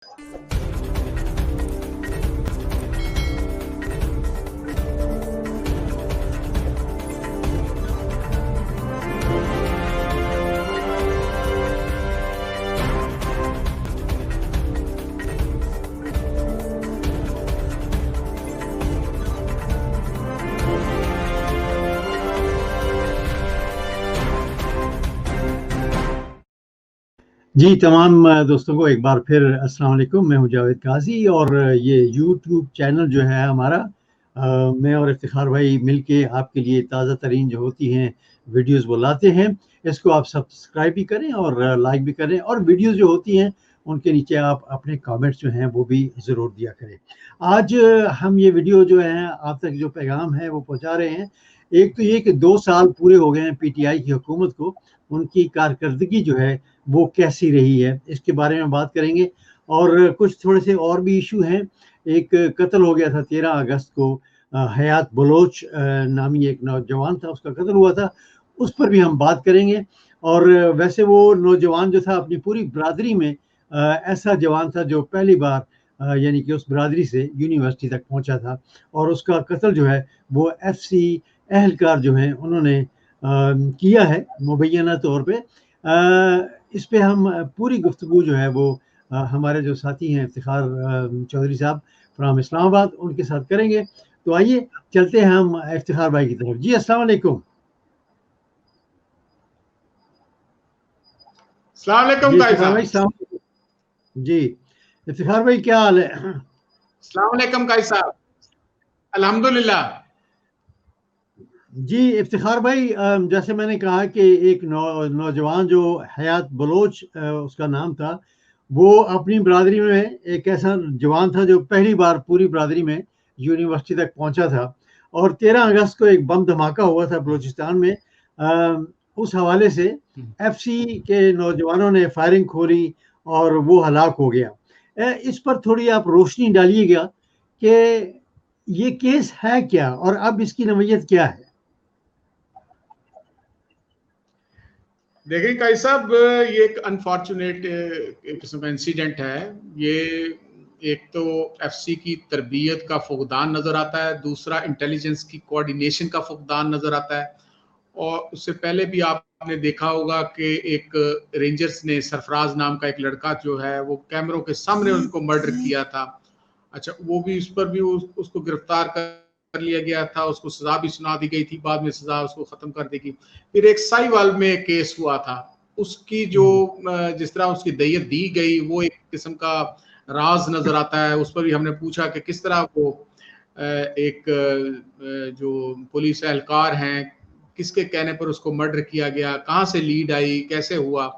जी, तमाम दोस्तों को एक बार फिर अस्सलाम वालेकुम। मैं हूं जावेद काजी और ये यूट्यूब चैनल जो है हमारा, मैं और इफ्तिखार भाई मिलके आपके लिए ताज़ा तरीन जो होती हैं वीडियोस वो लाते हैं। इसको आप सब्सक्राइब भी करें और लाइक भी करें, और वीडियोस जो होती हैं उनके नीचे आप अपने कमेंट्स जो हैं वो भी ज़रूर दिया करें। आज हम ये वीडियो जो है आप तक जो पैगाम है वो पहुंचा रहे हैं। एक तो ये कि 2 साल पूरे हो गए हैं पीटीआई की हुकूमत को, उनकी कारकर्दगी जो है वो कैसी रही है, इसके बारे में बात करेंगे। और कुछ थोड़े से और भी इशू हैं। एक कत्ल हो गया था 13 अगस्त को, हयात बलोच नामी एक नौजवान था, उसका कत्ल हुआ था, उस पर भी हम बात करेंगे। और वैसे वो नौजवान जो था अपनी पूरी बरादरी में ऐसा जवान था जो पहली बार यानी कि उस बरादरी से यूनिवर्सिटी तक पहुंचा था, और उसका कत्ल जो है वो एफसी एहलकार जो हैं उन्होंने किया है मुबैना तौर पे। इस पे हम पूरी गुफ्तगू जो है वो हमारे जो साथी हैं इफ्तिखार चौधरी साहब फ्राम इस्लामाबाद, उनके साथ करेंगे। तो आइए चलते हैं हम इफ्तिखार भाई की तरफ। जी अस्सलाम वालेकुम। अस्सलाम वालेकुम जी काई इफ्तिखार भाई, साहब। जी इफ्तिखार भाई क्या हाल है? अस्सलाम वालेकुम काई साहब। अल्हम्दुलिल्लाह। जी इफ्तिखार भाई, जैसे मैंने कहा कि एक नौजवान जो हयात बलोच उसका नाम था, वो अपनी बरादरी में एक ऐसा जवान था जो पहली बार पूरी बरादरी में यूनिवर्सिटी तक पहुंचा था। और 13 अगस्त को एक बम धमाका हुआ था बलूचिस्तान में। उस हवाले से एफसी के नौजवानों ने फायरिंग खोली और वो हलाक हो गया। इस पर थोड़ी आप रोशनी डालिएगा कि ये केस है क्या और अब इसकी नवैयत क्या है? देखिए काई साहब, ये एक अनफॉर्चुनेट किस्म का इंसिडेंट है। ये एक तो एफसी की तरबियत का फुकदान नजर आता है, दूसरा इंटेलिजेंस की कोऑर्डिनेशन का फुकदान नजर आता है। और उससे पहले भी आपने देखा होगा कि एक रेंजर्स ने सरफराज नाम का एक लड़का जो है वो कैमरों के सामने उनको मर्डर किया था। अच्छा, वो भी उस पर भी उसको गिरफ्तार कर लिया गया था, उसको सजा भी सुना दी गई थी, बाद में सजा उसको खत्म कर देगी। फिर एक साहिवाल में केस हुआ था, उसकी जो जिस तरह उसकी दैयत दी गई वो एक किस्म का राज नजर आता है। उस पर भी हमने पूछा कि किस तरह वो एक जो पुलिस एहलकार हैं, किसके कहने पर उसको मर्डर किया गया, कहाँ से लीड आई, कैसे हुआ।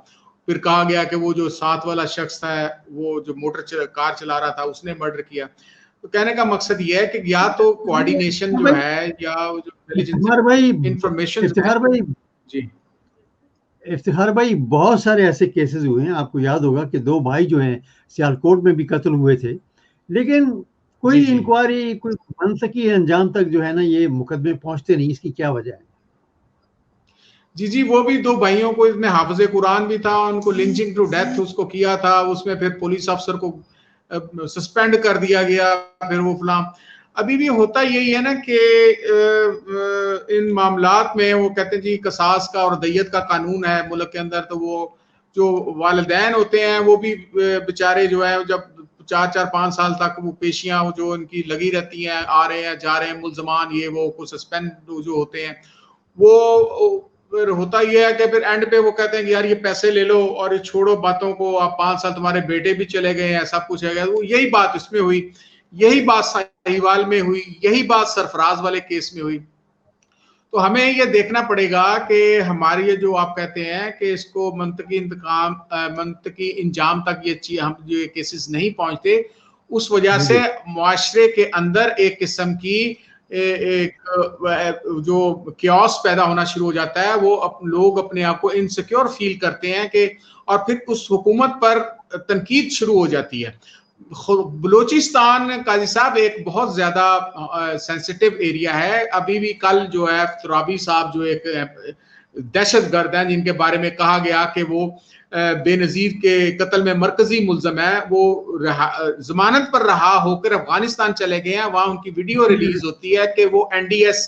फिर कहा गया कि वो जो साथ वाला शख्स था, वो जो कार चला रहा था, उसने मर्डर किया। तो कहने का मकसद ये है कि या तो कोऑर्डिनेशन जो है या जो इंटेलिजेंस इंफॉर्मेशन इफ्तिखार भाई, जी इफ्तिखार भाई, बहुत सारे ऐसे केसेस हुए हैं। आपको याद होगा कि 2 भाई जो हैं सियालकोट में भी कत्ल हुए थे, लेकिन जी कोई जी इंक्वायरी, कोई मनतकी अंजाम तक जो है ना ये मुकदमे पहुंचते नहीं। इसकी क्या वजह है? जी जी वो भी 2 भाइयों को, इसमें हाफिज कुरान भी था, उनको लिंचिंग टू डेथ उसको किया था। उसमें फिर पुलिस अफसर को सस्पेंड कर दिया गया। फिर वो फलाम अभी भी होता यही है ना कि इन मामलात में वो कहते हैं जी कसास का और दैयत का कानून है मुल्क के अंदर। तो वो जो वालिदैन होते हैं वो भी बेचारे जो है, जब 4-4-5 साल तक वो पेशियां जो इनकी लगी रहती हैं, आ रहे हैं जा रहे हैं मुल्जमान, ये वो को सस्पेंड जो होते हैं, वो फिर होता यह है कि फिर एंड पे वो कहते हैं कि यार ये पैसे ले लो और ये छोड़ो बातों को, आप 5 साल तुम्हारे बेटे भी चले गए हैं, सब कुछ है। वो यही बात इसमें हुई, यही बात साहिवाल में हुई, यही बात सरफराज वाले केस में हुई। तो हमें ये देखना पड़ेगा कि हमारी ये जो आप कहते हैं कि इसको मंतकी इंजाम तक ये हम जो ये केसेस नहीं पहुंचते, उस वजह से मुआशरे के अंदर एक किस्म की एक जो क्योस पैदा होना शुरू हो जाता है। वो लोग अपने आप को इनसिक्योर फील करते हैं कि, और फिर उस हुकूमत पर तनकीद शुरू हो जाती है। बलूचिस्तान काजी साहब एक बहुत ज्यादा सेंसिटिव एरिया है। अभी भी कल जो है तुराबी साहब जो एक दहशत गर्द हैं, जिनके बारे में कहा गया कि वो बेनजीर के कत्ल में मरकजी मुल्जम है, वो जमानत पर रहा होकर अफगानिस्तान चले गए हैं। वहां उनकी वीडियो रिलीज होती है कि वो एनडीएस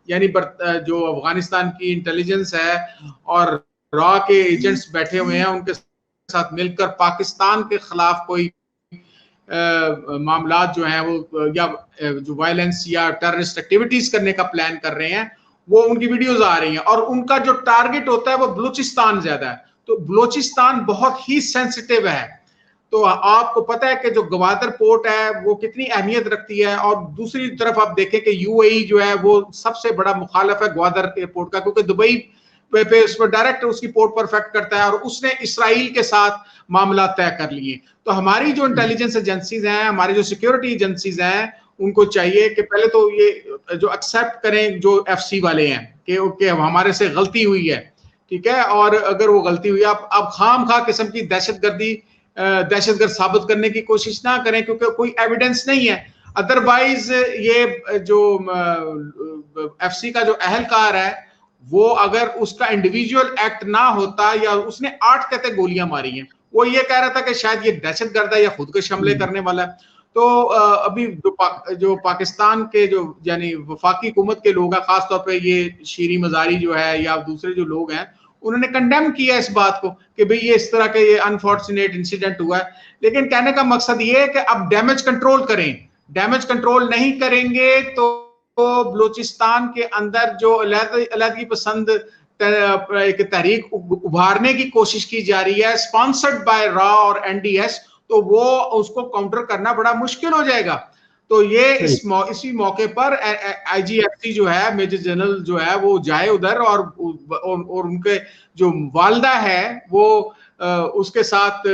यानी जो अफगानिस्तान की इंटेलिजेंस है और रॉ के एजेंट्स बैठे हुए हैं, उनके साथ मिलकर पाकिस्तान के खिलाफ कोई मामला जो है वो या जो वायलेंस या टेररिस्ट एक्टिविटीज करने का प्लान कर रहे हैं, वो उनकी वीडियोज आ रही हैं। और उनका जो टारगेट होता है वो बलूचिस्तान ज्यादा है। तो बलूचिस्तान बहुत ही सेंसिटिव है। तो आपको पता है कि जो गवादर पोर्ट है वो कितनी अहमियत रखती है। और दूसरी तरफ आप देखें कि यूएई जो है वो सबसे बड़ा मुखालिफ है ग्वादर एयरपोर्ट का, क्योंकि दुबई पे उस पर डायरेक्ट उसकी पोर्ट पर इफेक्ट करता है और उसने इसराइल के साथ मामला तय कर लिए। तो हमारी जो इंटेलिजेंस एजेंसीज हैं, हमारी जो सिक्योरिटी एजेंसीज हैं, उनको चाहिए कि पहले तो ये जो एक्सेप्ट करें जो एफसी वाले हैं कि हमारे से गलती हुई है, ठीक है। और अगर वो गलती हुई, आप खाम खा किस्म की दहशतगर्द साबित करने की कोशिश ना करें, क्योंकि कोई एविडेंस नहीं है। अदरवाइज ये जो एफसी का जो अहलकार है, वो अगर उसका इंडिविजुअल एक्ट ना होता या उसने 8 कहते गोलियां मारी हैं, वो ये कह रहा था कि शायद ये दहशतगर्द है या खुदकश हमले करने वाला है। तो अभी जो पाकिस्तान के जो यानी वफाकी हुकूमत के लोग हैं, खासतौर पे ये शीरी मजारी जो है या दूसरे जो लोग हैं, उन्होंने कंडेम किया इस बात को कि भाई ये इस तरह के ये अनफॉर्चुनेट इंसिडेंट हुआ है। लेकिन कहने का मकसद ये है कि अब डैमेज कंट्रोल करें। डैमेज कंट्रोल नहीं करेंगे तो बलूचिस्तान के अंदर जो अलहदगी पसंद एक तहरीक उभारने की कोशिश की जा रही है, स्पॉन्सर्ड बाय रॉ और एनडीएस, तो वो उसको काउंटर करना बड़ा मुश्किल हो जाएगा। तो ये इसी मौके पर आईजीएफसी जो है, मेजर जनरल जो है, वो जाए उधर और उनके जो वालदा है वो उसके साथ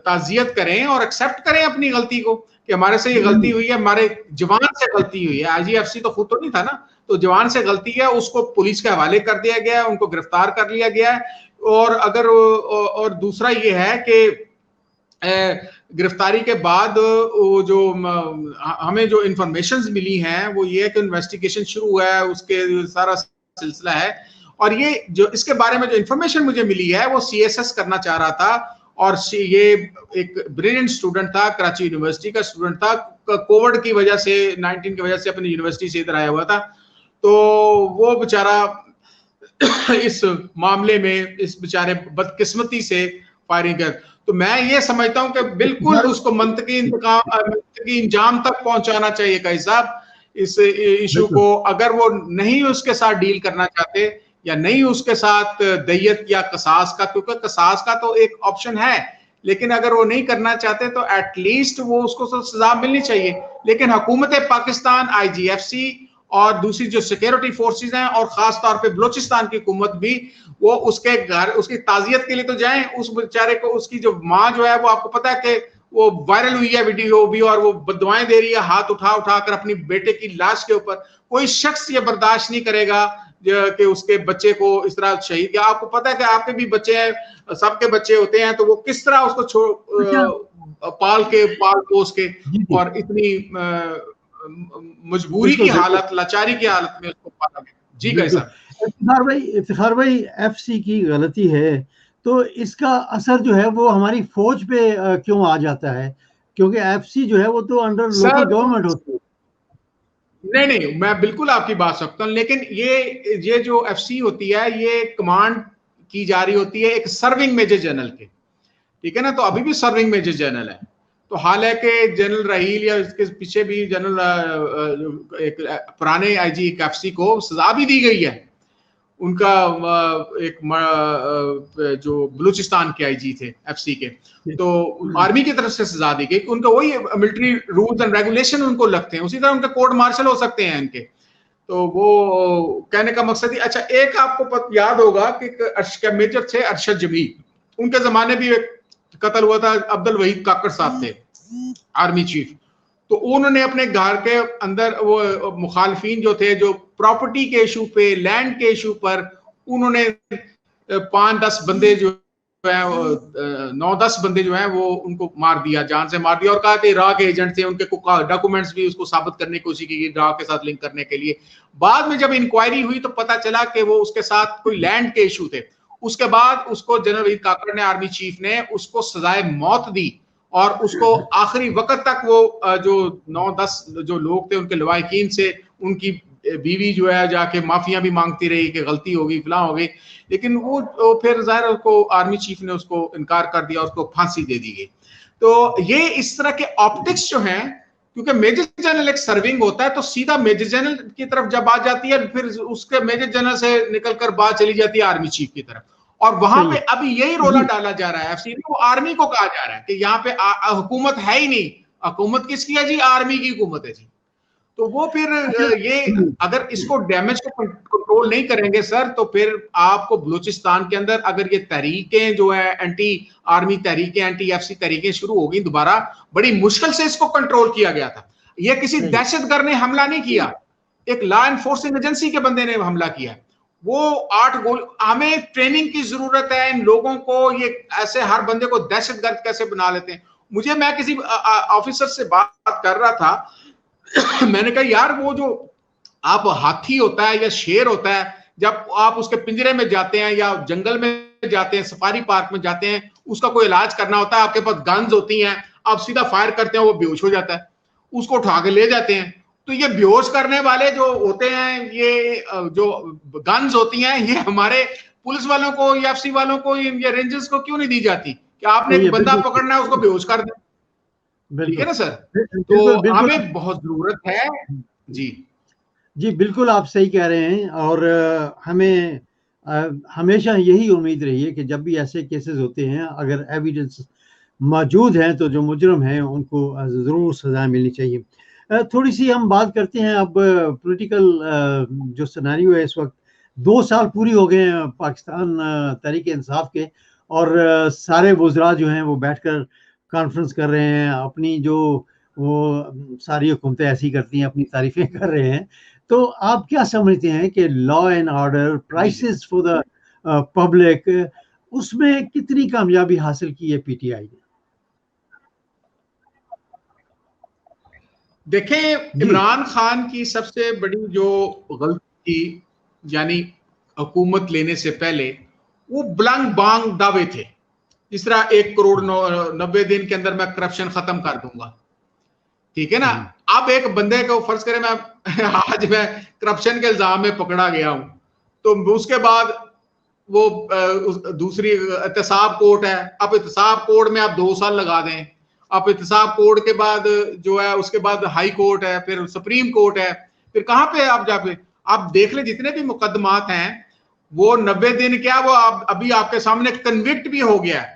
ताजियत करें और एक्सेप्ट करें अपनी गलती को कि हमारे से ये गलती हुई है, हमारे जवान से गलती हुई है। आईजीएफसी तो खुद तो नहीं था ना, तो जवान से गलती है, उसको पुलिस के हवाले कर दिया गया है, उनको गिरफ्तार कर लिया गया है। और दूसरा ये है कि गिरफ्तारी के बाद वो जो हमें जो इंफॉर्मेशंस मिली हैं वो ये है कि इन्वेस्टिगेशन शुरू हुआ है, उसके सारा सिलसिला है। और ये जो इसके बारे में जो इंफॉर्मेशन मुझे मिली है वो सीएसएस करना चाह रहा था, और ये एक ब्रिलियंट स्टूडेंट था, कराची यूनिवर्सिटी का स्टूडेंट था, कोविड की वजह से 19 की वजह से अपनी यूनिवर्सिटी से इधर आया हुआ था। तो वो बेचारा इस मामले में इस बेचारे बदकिस्मती से फायरिंग कर, तो मैं ये समझता हूं कि बिल्कुल उसको मंतकी इंजाम तक पहुंचाना चाहिए काई साहब इस इशू को। अगर वो नहीं उसके साथ डील करना चाहते या नहीं उसके साथ दैयत या कसास का, क्योंकि कसास का तो एक ऑप्शन है, लेकिन अगर वो नहीं करना चाहते तो एटलीस्ट वो उसको सजा मिलनी चाहिए। लेकिन हुकूमत पाकिस्तान, आईजीएफसी और दूसरी जो सिक्योरिटी फोर्सेस हैं और खास तौर पे बलूचिस्तान की हुकूमत भी, वो उसके घर उसकी ताजियत के लिए तो जाएं। उस बेचारे को, उसकी जो माँ जो है वो आपको पता है कि वो वायरल हुई है वीडियो भी, और वो बददुआएं दे रही है हाथ उठा कर अपनी बेटे की लाश के ऊपर। कोई शख्स ये बर्दाश्त नहीं करेगा कि उसके बच्चे को इस तरह शहीद किया। आपको पता है कि आपके भी बच्चे हैं, सबके बच्चे होते हैं, तो वो किस तरह उसको पाल पोस के और इतनी मजबूरी की हालत, लाचारी की हालत में उसको पाला गया। जी कैसा इफ्तिखार भाई, एफसी की गलती है तो इसका असर जो है वो हमारी फौज पे क्यों आ जाता है? क्योंकि एफसी जो है वो तो अंडर लोकल गवर्नमेंट होती है। नहीं, मैं बिल्कुल आपकी बात सकता हूं, लेकिन ये जो एफसी होती है ये कमांड की जा रही होती है एक सर्विंग मेजर जनरल के, ठीक है ना। तो अभी भी सर्विंग मेजर जनरल है। तो हालांकि जनरल रहील या इसके पीछे भी जनरल एक पुराने आईजी एफसी को सजा भी दी गई है। उनका एक जो बलूचिस्तान के आईजी थे एफसी के, तो आर्मी की तरफ से सजा दी गई। उनका वही मिलिट्री रूल्स एंड रेगुलेशन उनको लगते हैं, उसी तरह उनके कोर्ट मार्शल हो सकते हैं इनके। तो वो कहने का मकसद ही, अच्छा एक आपको याद होगा कि मेजर थे अरशद जमी, उनके जमाने भी एक कत्ल हुआ था, अब्दुल वहीद काकड़ साहब थे आर्मी चीफ। तो उन्होंने अपने घर के अंदर वो मुखालफिन जो थे, जो प्रॉपर्टी के इशू पे, लैंड के इशू पर, उन्होंने 5-10 बंदे जो है, 9-10 बंदे जो हैं वो उनको मार दिया, जान से मार दिया, और कहा कि रॉ के एजेंट थे। उनके डॉक्यूमेंट्स भी उसको साबित करने की कोशिश की रॉ के साथ लिंक करने के लिए। बाद में जब इंक्वायरी हुई तो पता चला कि वो उसके साथ कोई लैंड के इशू थे। उसके बाद उसको जनरल वहीद काकड़ ने, आर्मी चीफ ने, उसको सजाए मौत दी और उसको आखिरी वक्त तक वो जो 9-10 जो लोग थे उनके लवाहिकीन से उनकी बीवी जो है जाके माफिया भी मांगती रही कि गलती होगी, फलां हो गई, लेकिन वो फिर जाहिर उसको आर्मी चीफ ने उसको इनकार कर दिया, उसको फांसी दे दी गई। तो ये इस तरह के ऑप्टिक्स जो हैं, क्योंकि मेजर जनरल एक सर्विंग होता है, तो सीधा मेजर जनरल की तरफ जब बात जाती है, फिर उसके मेजर जनरल से निकलकर बात चली जाती है आर्मी चीफ की तरफ, और वहां पे अभी यही रोला डाला जा रहा है एफसी को, आर्मी को कहा जा रहा है कि यहाँ पे हुकूमत है ही नहीं। हुकूमत किसकी है जी? आर्मी की हुकूमत है जी। तो वो फिर ये अगर इसको डैमेज को कंट्रोल नहीं करेंगे सर, तो फिर आपको बलूचिस्तान के अंदर अगर ये तहरीकें जो है anti army Tehreek-e, anti FC Tehreek-e शुरू होगी दोबारा, बड़ी मुश्किल से इसको कंट्रोल किया गया था। ये किसी दहशतगर्द ने हमला नहीं किया, एक लॉ एनफोर्सिंग एजेंसी के बंदे ने हमला किया। वो 8 गोल, हमें ट्रेनिंग की जरूरत है इन लोगों को, ये ऐसे हर बंदे को दहशतगर्द कैसे बना लेते हैं। मैं किसी ऑफिसर से बात कर रहा था मैंने कहा यार वो जो आप हाथी होता है या शेर होता है, जब आप उसके पिंजरे में जाते हैं या जंगल में जाते हैं, सफारी पार्क में जाते हैं, उसका कोई इलाज करना होता है, आपके पास गन्स होती हैं, आप सीधा फायर करते हैं, वो बेहोश हो जाता है, उसको उठा के ले जाते हैं। तो ये बेहोश करने वाले जो होते हैं, ये जो गन्स होती हैं, ये हमारे पुलिस वालों को या एफसी वालों को या रेंजर्स को क्यों नहीं दी जाती कि आपने एक बंदा पकड़ना है, उसको बेहोश कर दें। ठीक है ना सर? तो हमें बहुत जरूरत है जी। जी बिल्कुल, आप सही कह रहे हैं। और हमें हमेशा यही उम्मीद रही है कि जब भी ऐसे केसेस होते हैं, अगर एविडेंस मौजूद है तो जो मुजरम है उनको ज़रूर सज़ा मिलनी चाहिए। थोड़ी सी हम बात करते हैं अब पॉलिटिकल जो सिनेरियो है इस वक्त। 2 साल पूरी हो गए हैं पाकिस्तान तहरीक इंसाफ के, और सारे वज़रा जो हैं वो बैठकर कॉन्फ्रेंस कर रहे हैं, अपनी जो वो सारी हुकूमतें ऐसी करती हैं, अपनी तारीफें कर रहे हैं। तो आप क्या समझते हैं कि law and order, prices for the public, उसमें कितनी कामयाबी हासिल की है पीटीआई ने? देखें, इमरान खान की सबसे बड़ी जो गलती थी, यानी हुकूमत लेने से पहले वो ब्लंग बांग दावे थे, जिस तरह 1 करोड़ 90 दिन के अंदर मैं करप्शन खत्म कर दूंगा। ठीक है ना? अब एक बंदे को फर्ज करें आज मैं करप्शन के इल्जाम में पकड़ा गया हूं, तो उसके बाद वो दूसरी एहतसाब कोर्ट है, अब एहतसाब कोर्ट में आप 2 साल लगा दें, अब एहतसाब कोर्ट के बाद जो है उसके बाद हाई कोर्ट है, फिर सुप्रीम कोर्ट है, फिर कहां पे आप जाके आप देख ले जितने भी मुकदमात हैं वो 90 दिन क्या, वो अभी आपके सामने कन्विक्ट भी हो गया है।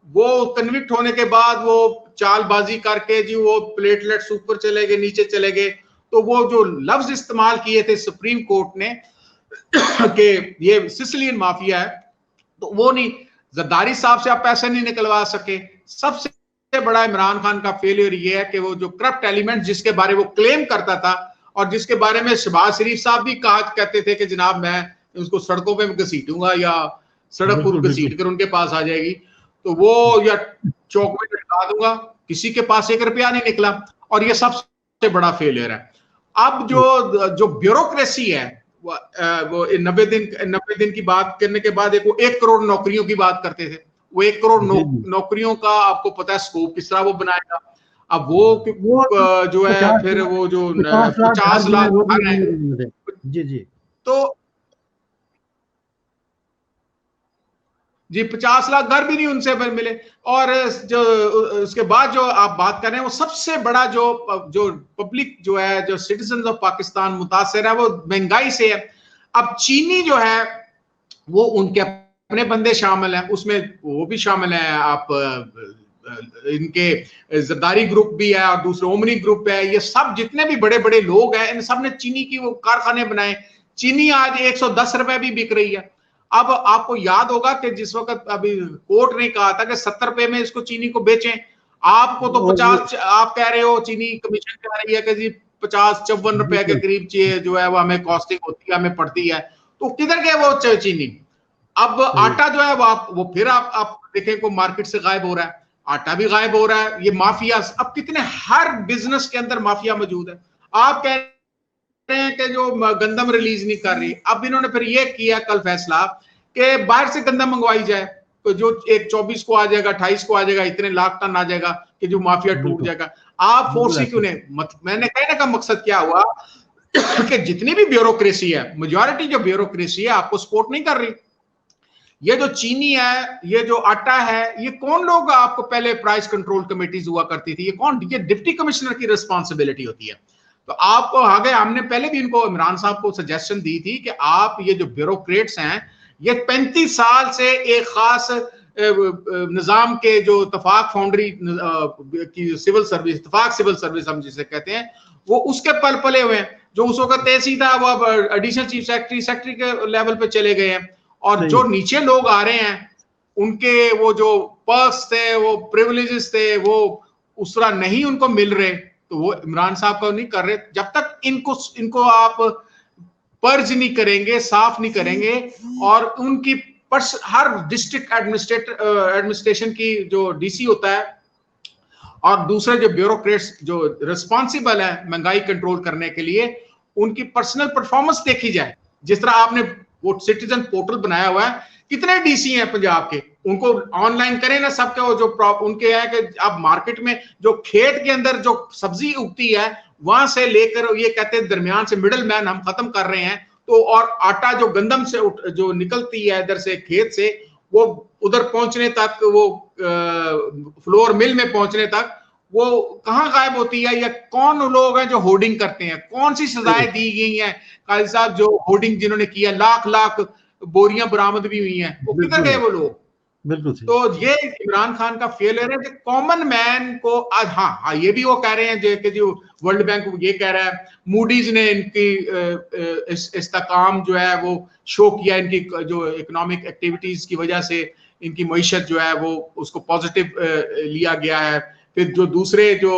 वो कन्विक्ट होने के बाद वो चालबाजी करके जी वो प्लेटलेट्स ऊपर चले गए, नीचे चले गए, तो वो जो लफ्ज इस्तेमाल किए थे सुप्रीम कोर्ट ने कि ये सिसिलियन माफिया है, तो वो नहीं, जरदारी साहब से आप पैसे नहीं निकलवा सके। सबसे बड़ा इमरान खान का फेलियर ये है कि वो जो करप्ट एलिमेंट जिसके बारे वो क्लेम करता था और जिसके बारे में शहबाज शरीफ साहब भी कहते थे कि जनाब मैं उसको सड़कों पे घसीटूंगा या सड़क पर घसीट कर उनके पास आ जाएगी, तो वो या चौक में लटका दूंगा, किसी के पास 1 रुपया नहीं निकला, और ये सबसे बड़ा फेलियर है। अब जो ब्यूरोक्रेसी है वो 90 दिन की बात करने के बाद एक 1 करोड़ नौकरियों की बात करते थे, वो 1 करोड़ नौकरियों का आपको पता है स्कोप किस तरह वो बनाएगा। अब वो जो है फिर वो जो 50 लाख जी तो जी 50 लाख घर भी नहीं उनसे मिले। और जो उसके बाद जो आप बात कर रहे हैं वो सबसे बड़ा जो पब्लिक जो है, जो सिटीजन ऑफ पाकिस्तान मुतासर है वो महंगाई से है। अब चीनी जो है वो उनके अपने बंदे शामिल हैं, उसमें वो भी शामिल है, आप इनके जरदारी ग्रुप भी है और दूसरे ओमनी ग्रुप है, ये सब जितने भी बड़े बड़े लोग हैं इन सब ने चीनी की वो कारखाने बनाए। चीनी आज 110 रुपए भी बिक रही है। अब आपको याद होगा कि जिस वक्त अभी कोर्ट ने कहा था कि 70 रुपए में इसको चीनी को बेचें, आपको तो 50 आप कह रहे हो चीनी कमीशन कह रही है कि जी 50-54 रुपए के करीब जो है वो हमें कॉस्टिंग होती है, हमें पड़ती है, तो किधर गए वो चीनी? अब आटा जो है वो फिर आप देखें को मार्केट से गायब हो रहा है, आटा भी गायब हो रहा है। ये माफिया अब कितने, हर बिजनेस के अंदर माफिया मौजूद है। आप कह रहे हैं कि जो गंदम रिलीज नहीं कर रही, अब इन्होंने फिर ये किया कल फैसला कि बाहर से गंदा मंगवाई जाए, तो जो एक 24 को आ जाएगा, 28 को आ जाएगा, इतने लाख टन आ जाएगा कि जो माफिया टूट जाएगा। आप फोर्स ही क्यों नहीं? मैंने कहने का मकसद क्या हुआ कि जितनी भी ब्यूरोक्रेसी है, मेजॉरिटी जो ब्यूरोक्रेसी है आपको सपोर्ट नहीं कर रही। ये जो चीनी है, ये जो आटा है, ये कौन लोग आपको पहले प्राइस कंट्रोल कमेटीज हुआ करती थी, ये कौन? ये डिप्टी कमिश्नर की रिस्पॉन्सिबिलिटी होती है। तो आपको आगे हमने पहले भी इनको, इमरान साहब को सजेशन दी थी कि आप ये जो ब्यूरोक्रेट्स हैं, ये 35 साल से एक खास निजाम के जो इत्तेफाक फाउंड्री की सिविल सर्विस, इत्तेफाक सिविल सर्विस हम जिसे कहते हैं, वो उसके पल पले हुए हैं। जो उस वक्त तहसील था वो अब एडिशनल चीफ सेक्रेटरी के लेवल पे चले गए हैं, और जो नीचे लोग आ रहे हैं उनके वो जो पर्क्स थे, वो प्रिविलेजेस थे, वो उस तरह नहीं उनको मिल रहे, तो वो इमरान साहब का नहीं कर रहे। जब तक इनको आप पर्ज नहीं करेंगे, साफ नहीं करेंगे, और उनकी हर डिस्ट्रिक्ट एडमिनिस्ट्रेशन की जो डीसी होता है और दूसरे जो ब्यूरोक्रेट्स जो रिस्पॉन्सिबल है महंगाई कंट्रोल करने के लिए, उनकी पर्सनल परफॉर्मेंस देखी जाए। जिस तरह आपने वो सिटीजन पोर्टल बनाया हुआ है, कितने डीसी हैं पंजाब के, उनको ऑनलाइन करें ना सबके, वो जो उनके है कि अब मार्केट में जो खेत के अंदर जो सब्जी उगती है वहां से लेकर, ये कहते हैं दरमियान से मिडिल मैन हम खत्म कर रहे हैं, तो और आटा जो गंदम से जो निकलती है इधर से खेत से, वो उधर पहुंचने तक, वो फ्लोर मिल में पहुंचने तक वो कहां गायब होती है? या कौन लोग हैं जो होर्डिंग करते हैं? कौन सी सजाएं दी गई हैं काजी साहब जो होर्डिंग जिन्होंने किया, लाख लाख बोरियां बरामद भी हुई हैं, वो किधर गए वो लोग? बिल्कुल। तो ये इमरान खान का फेलियर है कि कॉमन मैन को आज, हाँ ये भी वो कह रहे हैं कि जो वर्ल्ड बैंक ये कह रहा है, मूडीज ने इनकी इस्तेकाम जो है वो शो किया, इनकी जो इकोनॉमिक एक्टिविटीज की वजह से इनकी मईशत जो है वो उसको पॉजिटिव लिया गया है। फिर जो दूसरे जो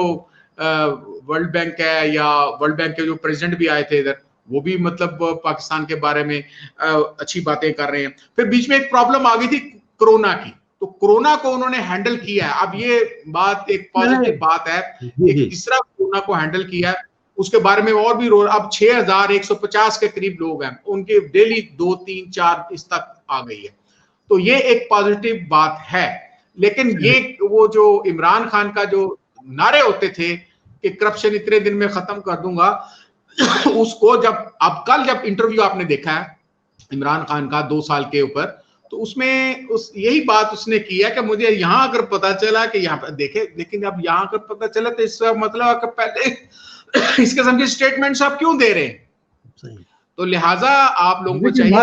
वर्ल्ड बैंक है, या वर्ल्ड बैंक के जो प्रेसिडेंट भी आए थे इधर, वो भी मतलब पाकिस्तान के बारे में अच्छी बातें कर रहे हैं। फिर बीच में एक प्रॉब्लम आ गई थी कोरोना की, तो कोरोना को उन्होंने हैंडल किया है। अब ये बात एक पॉजिटिव बात है, एक तीसरा कोरोना को हैंडल किया है, उसके बारे में और भी अब 6150 के करीब लोग हैं, उनके डेली 2, 3, 4 इस तक आ गई है, तो ये एक पॉजिटिव बात है। लेकिन ये वो जो इमरान खान का जो नारे होते थे कि करप्शन इतने दिन में खत्म कर दूंगा, उसको अब कल जब इंटरव्यू आपने देखा है इमरान खान का 2 साल के ऊपर, तो उसमें यही बात उसने किया कि मुझे यहाँ अगर पता चला कि यहाँ पर देखे, लेकिन अब यहाँ अगर पता चला तो इसका मतलब कि पहले इस किस्म की स्टेटमेंट्स आप क्यों दे रहे हैं? सही। तो लिहाजा आप लोगों को चाहिए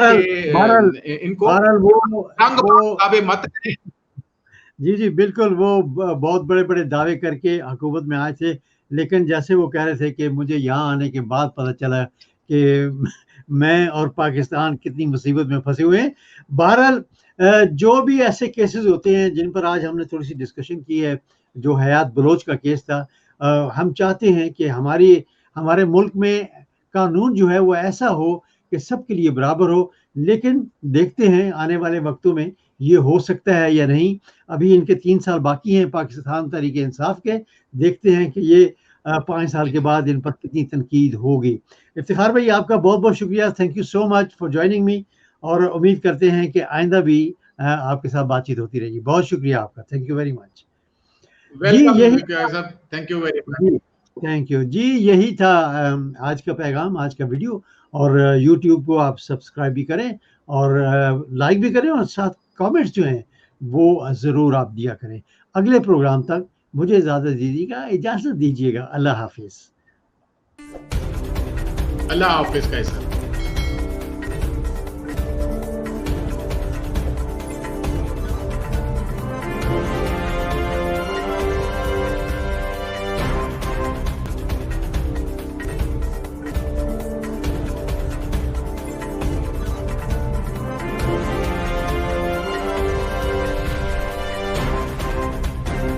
कि इनको मत करें। जी बिल्कुल, वो बहुत बड़े बड़े दावे करके हुकूमत में आए थे, लेकिन जैसे वो कह रहे थे कि मुझे यहाँ आने के बाद पता चला कि मैं और पाकिस्तान कितनी मुसीबत में फंसे हुए हैं। बहरहाल जो भी ऐसे केसेस होते हैं जिन पर आज हमने थोड़ी सी डिस्कशन की है, जो हयात बलोच का केस था, हम चाहते हैं कि हमारे मुल्क में कानून जो है वो ऐसा हो कि सबके लिए बराबर हो, लेकिन देखते हैं आने वाले वक्तों में ये हो सकता है या नहीं। अभी इनके 3 साल बाकी हैं पाकिस्तान तहरीक इंसाफ के, देखते हैं कि ये 5 साल के बाद इन पर कितनी तनकीद होगी। इफ्तिखार भाई, आपका बहुत बहुत शुक्रिया, thank you so much for joining me, और उम्मीद करते हैं कि आइंदा भी आपके साथ बातचीत होती रहेगी। बहुत शुक्रिया आपका, thank you very much. Thank you जी, यही था आज का पैगाम, आज का वीडियो। और यूट्यूब को आप सब्सक्राइब भी करें और लाइक भी करें, और साथ कमेंट्स जो हैं वो ज़रूर आप दिया करें। अगले प्रोग्राम तक मुझे इजाज़त दीजिएगा। अल्लाह हाफिज़। अल्लाह हाफिज़। कैसा